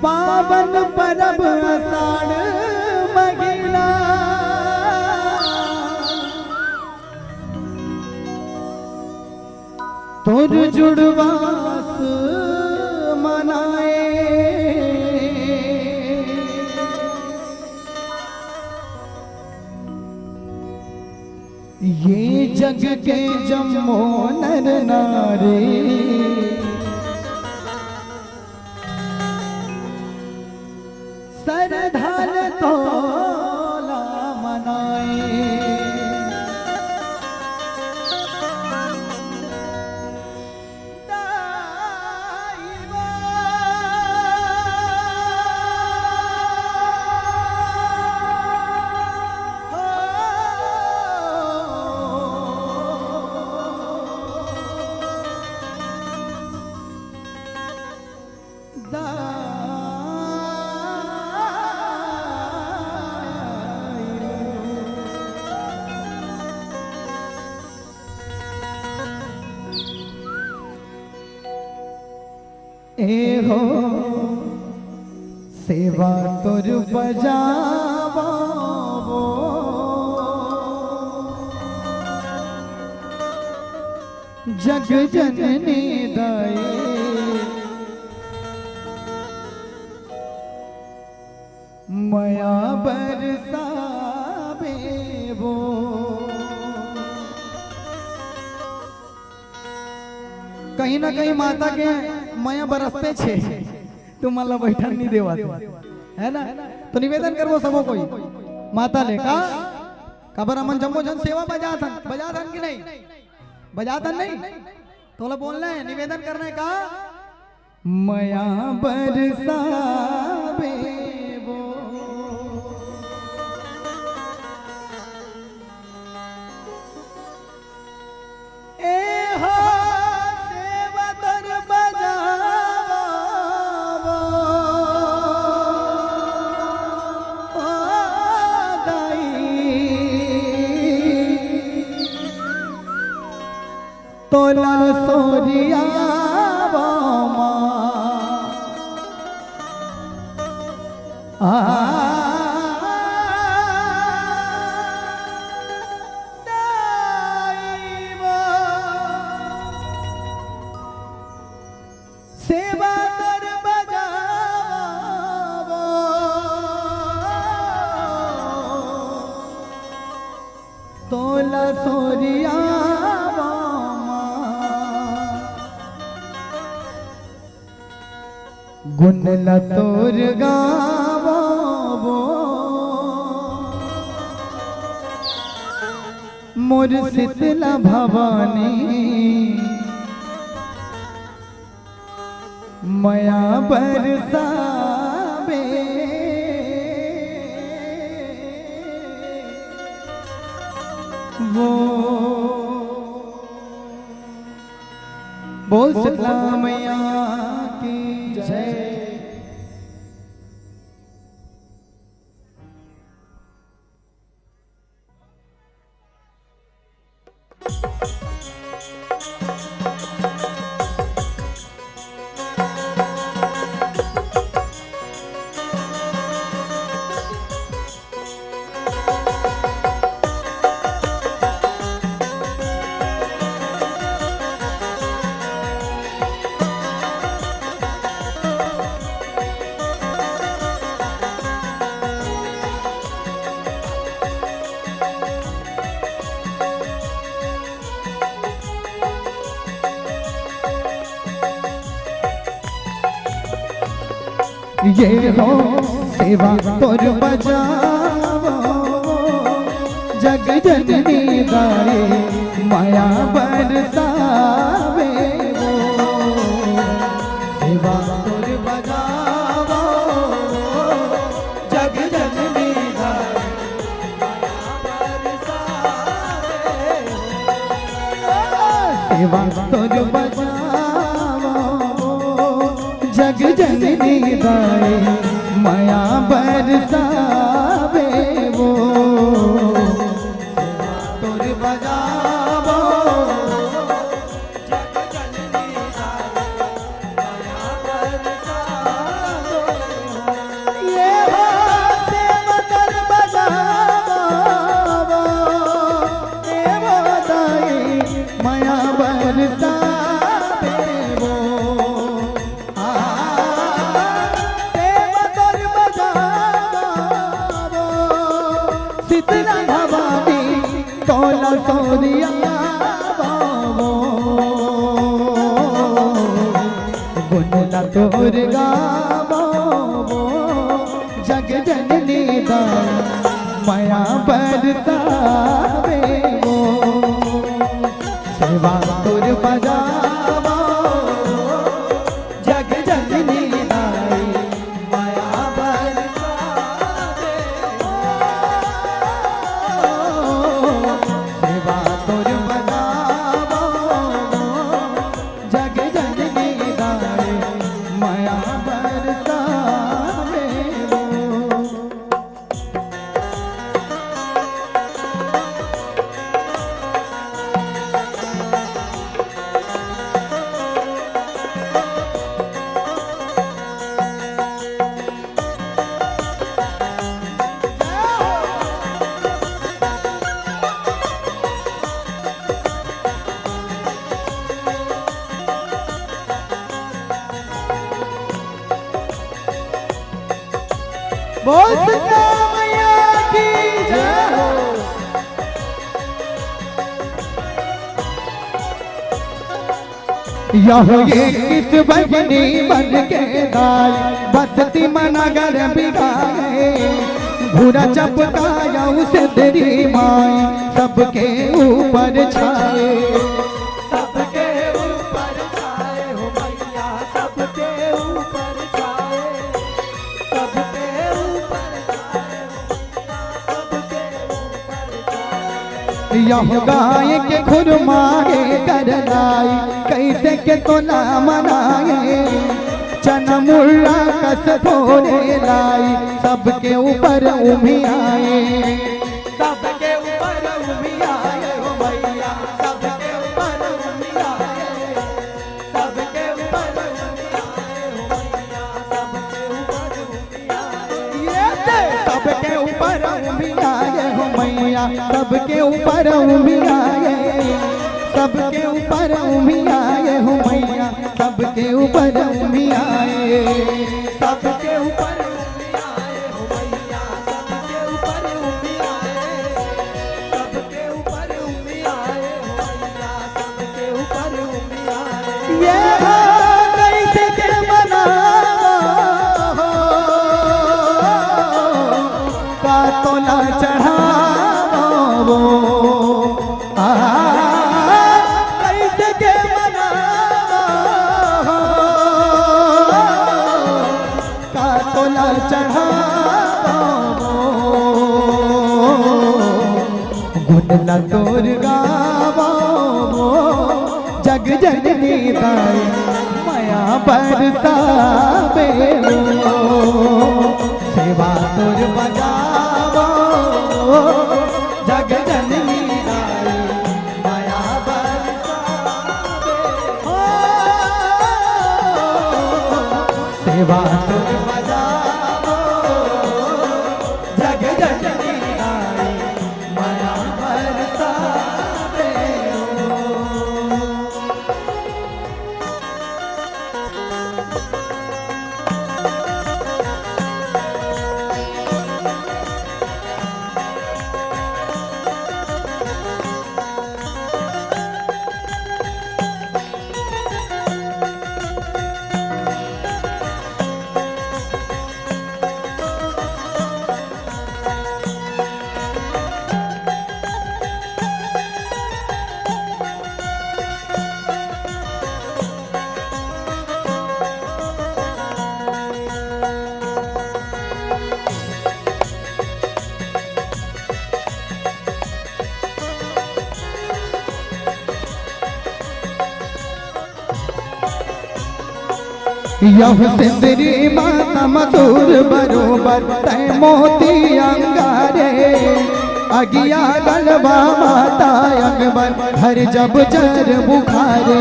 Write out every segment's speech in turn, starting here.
पावन परब आषाढ़ महीना तोर जुड़वास मनाए ये जग के जम्मो नर नारी सरधान तोला मनाए ए हो सेवा तोर बजावो जग जननी दाई मया बरसावे वो कहीं ना कहीं माता के माया बरसते छे तुम मला बैठन नहीं देवा है ना। तो निवेदन करवो सबो कोई माता ले का काबर अमन जम्मो जन सेवा बजाथन कि नहीं बजाथन नहीं तोला बोलना है निवेदन करना है का मया बरसावे वो ए हो तोला सोरिया सेवा कर बजावो तोला सोरिया गुण लतोर गावो मोर शीतला भवानी मया बरसावे वो बोल शीतला मैया की जय। ये हो सेवा तोर बजावो जग जननी दाई माया बरसावे वो सेवा तोर बजावो जग जननी दाई माया बरसावे सेवा तोर बजावो जग जननी दाई माया बरसावे वो तोर बजावो जग जननी दाई माया बरसावे गुणला तोर गावो जग जननी दाई माया बरसावे वो सेवा तोर बजावो जग जननी दाई माया बरसावे सेवा तोर बजावो जग जननी दाई माया बरसावे वो बोल सच्चा मैया की जय हो। यह किस बजनी बन के दाई बसती मनागर बिगाए भूरा चपकाया उसे तेरी माई सबके ऊपर छाए सबके ऊपर छाए हो मैया सबके ऊपर छाए सबके ऊपर छाए सबके ऊपर छाए यह गाय के खुरमाए कर लाई कैसे के तो ना मनाए चना मुर्रा कस फोड़े लाई सबके ऊपर उमी आए सबके ऊपर उमी आए हो भैया सबके ऊपर उमी आए सबके ऊपर उमी आए हो भैया सबके ऊपर उमी आए ये सबके ऊपर उमी आए हो मैया सबके ऊपर उमी आए सबके ऊपर उमी आए हो मैया सबके ऊपर उमी आए सबके ऊपर उमी आए हो मैया सबके ऊपर उमी आए सबके ऊपर उमी आए हो मैया सबके ऊपर उमी आए ये कैसे के मनाओ का तोला चढ़ाओ गुणला तोर गावो जग जननी दाई माया बरसावे वो सेवा तोर बजावो जग जननी दाई माया बरसावे हो सेवा तोर बजावो जग जननी दाई माया बरसावे हो। यह सिंदरी माता मधुर बरोबर तय मोती अंगारे अगिया गलबा माता अकबर हर जब जर बुखारे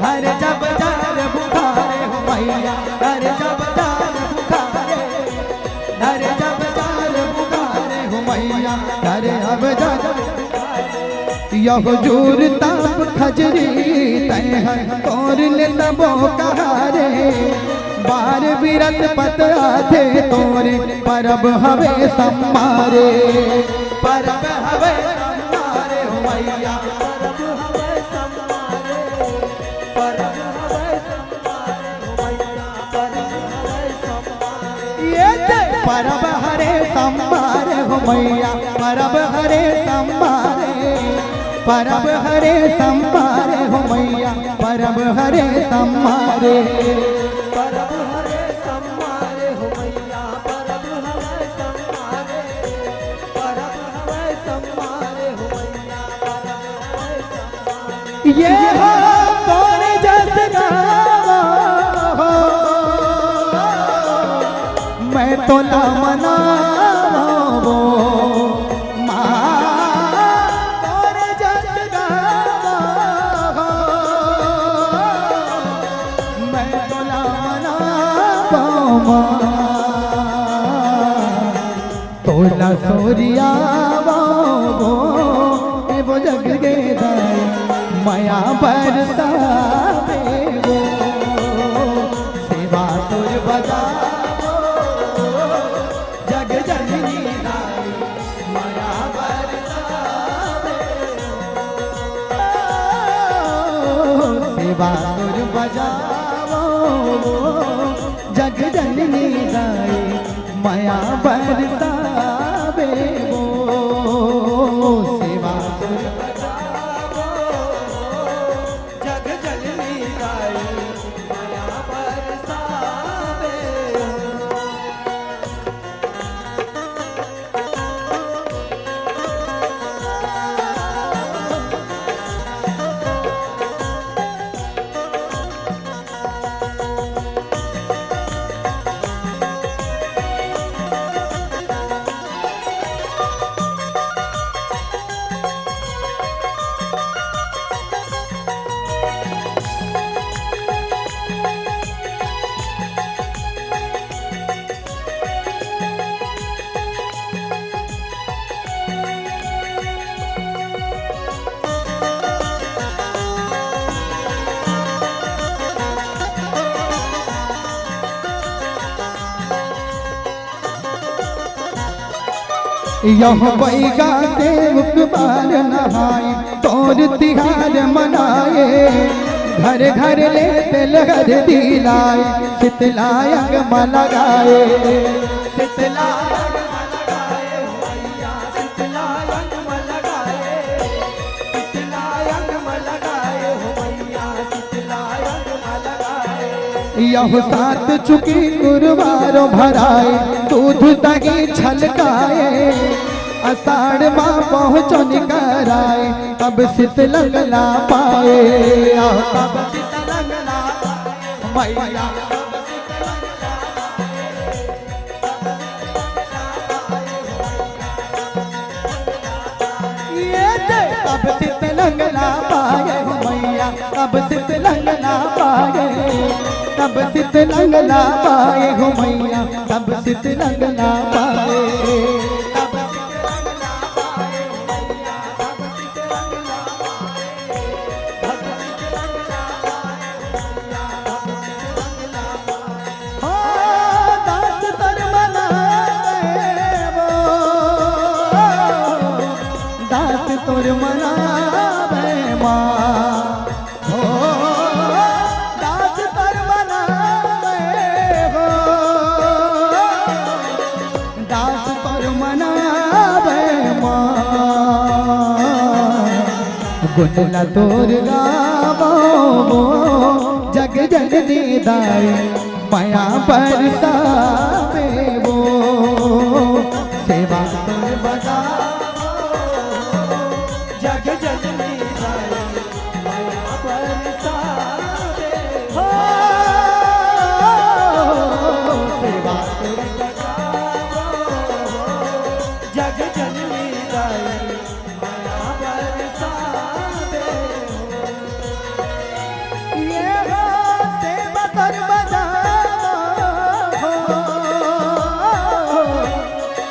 हर जब जर बुखारे हो मैया हर जब जर बुखारे हर जब जर बुखारे हो मैया हर अब जर यह जूर ताप खजरी तय है तोर ले सबो कहारे बार बिरत पत आधे तोरे परब हवे सम्मारे परब हवे सम्मारे हो मैया परब हवे सम्मारे परब हवे सम्मारे परब हरे संभारे हो मैया परब हरे संभारे परब हरे संभारे हो मैया परब हरे संभारे परब हरे सम्मारे हो मैया परब हरे सम्मारे परब हरे सम्मारे हो मैया परब हरे सम्मारे ये हो तोरे जस गावा हो मैं तो ला मनावो माँ तोरे जस गावा हो मैं तो ला मनावो माँ तोला सोरियावो वो जग के दाई माया बरसावे वो सेवा तुर बजावो जग जननी दाई माया बरसावे सेवा तुर बजावो जग जननी दाई माया बरसावे वो सेवा तुर जग जननी दाई माया बरसावे यह बैगा सेवक बार नहाए तोर तिहार मनाए घर घर ले तिलहर दिलाए शीतलायक लगाए शीतलायन लगाए हो मैया शीतलायन लगाए शीतलायन लगाए हो मैया शीतलायन लगाए यह सात चुकी गुरुवार भराए दूध दही छलकाए आषाढ़ माँ पहुँचो निकराए अब शीतल ला पाए तब शीतलन ला पाए मैया तब शीतलन ला तब शीतलंग ला पाए मैया तब शीतलंग ला पाए तब शीतलंग ला पाए हो मैया तब शीतलंग ला पाए तब शीतलन ला पाए हो मैया तब शीतलन ला पाए तब शीतलन ला पाए हो मैया तब शीतलन ला पाए हो दास तर मनावे वो दास तोर मनावे माँ हो दास तर मनावे हो दास तर मनावे माँ गुंडला तोर गावो जग जननी दाई माया बरसावे वो सेवा तुर बजावो जग जननी दाई माया बरसावे हो सेवा तुर जग जननी दाई माया बरसावे ये हो सेवा तुर बजावो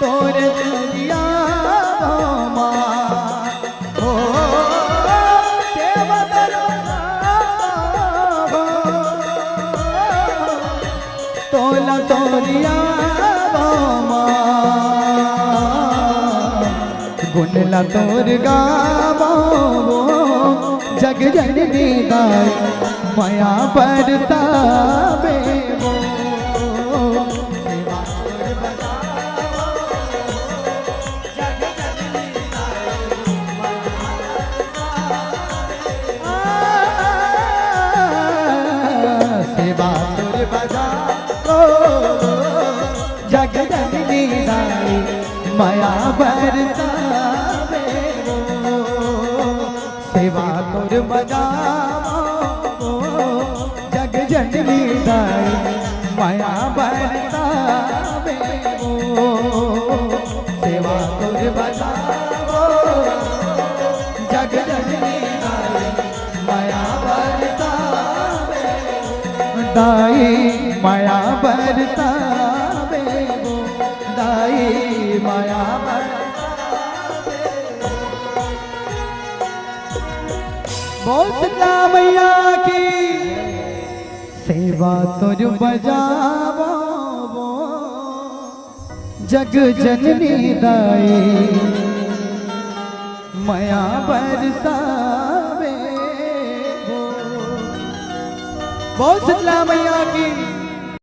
तोर दुनिया माँ हो सेवा तुर बजावो तोला तोरिया माँ गुनला तोर गावो जग जननी दाई माया बरसावे वो सेवा तुर बजावो माया बरसावे वो सेवा तोर बजावो जग जननी दाई माया बरसावे वो सेवा तोर बजावो जग जननी दाई माया बरसावे दाई माया बरसावे वो दाई माया बरसावे बोल शीतला मैया की सेवा तुझ बजावो वो जग जननी दाई माया बरसावे वो बोल शीतला मैया की